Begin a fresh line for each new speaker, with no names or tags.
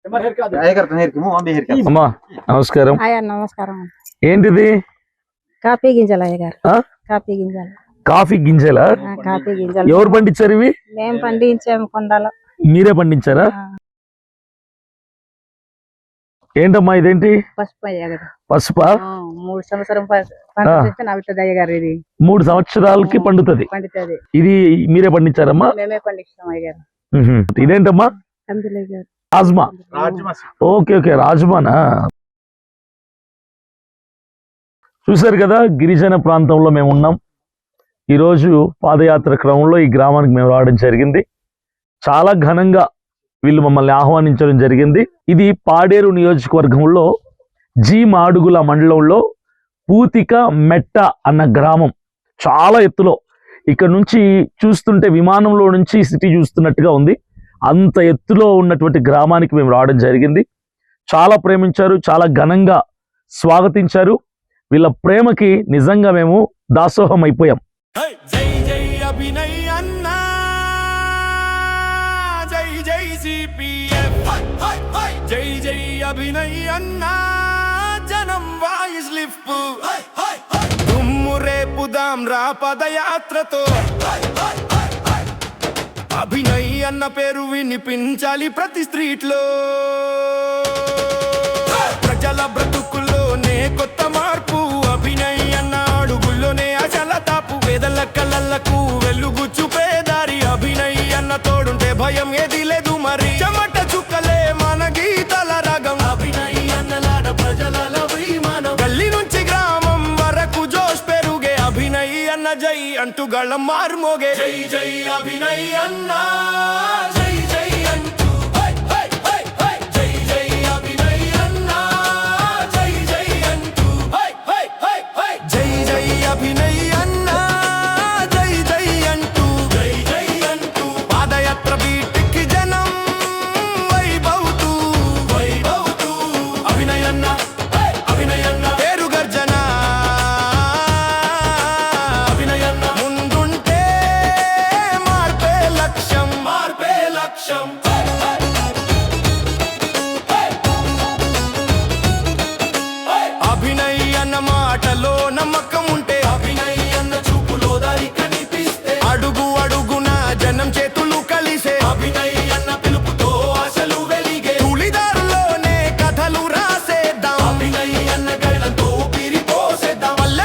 అమ్మా నమస్కారం.
నమస్కారం.
ఏంటిది?
కాఫీ గింజలు అయ్యగారు. కాఫీ గింజలు.
కాఫీ గింజలా?
కాఫీ గింజలు.
ఎవరు పండించారు ఇవి?
మేము పండించాము కొండలో.
మీరే పండించారా? ఏంటమ్మా ఇదేంటి?
పసుపు అయ్యగారు.
పసుపా?
3 సంవత్సరం పండుతుంది అయ్యగారు. ఇది
3 సంవత్సరాలకి పండుతుంది. ఇది మీరే పండించారమ్మా?
మేమే పండిస్తాం అయ్యగారు.
ఇదేంటమ్మా? రాజ్మా. ఓకే ఓకే, రాజ్మానా. చూసారు కదా, గిరిజన ప్రాంతంలో మేము ఉన్నాం. ఈరోజు పాదయాత్ర క్రమంలో ఈ గ్రామానికి మేము రావడం జరిగింది. చాలా ఘనంగా వీళ్ళు మమ్మల్ని ఆహ్వానించడం జరిగింది. ఇది పాడేరు నియోజకవర్గంలో జీ మాడుగుల మండలంలో పూతిక మెట్ట అన్న గ్రామం. చాలా ఎత్తులో, ఇక్కడ నుంచి చూస్తుంటే విమానంలో నుంచి సిటీ చూస్తున్నట్టుగా ఉంది. అంత ఎత్తులో ఉన్నటువంటి గ్రామానికి మేము రావడం జరిగింది. చాలా ప్రేమించారు, చాలా ఘనంగా స్వాగతించారు. వీళ్ళ ప్రేమకి నిజంగా మేము దాసోహం అయిపోయాం.
జై జై అభినయ్ అన్నా, జై జై సిపిఎఫ్, జై జై అభినయ్ అన్నా, జనం వాయిస్ లిఫ్ట్, దుమ్ము రేపుదాం రా పదయాత్రతో. అభినయ్ అన్న పేరు వినిపించాలి ప్రతి స్ట్రీట్ లో. ప్రజల బ్రతుకుల్లోనే కొత్త మార్పు, అభినయ్ అన్న అడుగుల్లోనే అచల తాపు. పేదల కళ్ళకు వెలుగు చూపే దారి, అభినయ్ అన్న తోడుంటే భయం ఏది లేదు మరి. చెమట చుక్కలే మన గీతల రాగం, అభినయ్ అన్నలాడ ప్రజల విమానం. గల్లీ నుంచి గ్రామం వరకు జోష్ పెరుగే, అభినయ్ అన్న జై అంటూ గళం మారుమోగే. జై జై అభినయ్ అన్నా,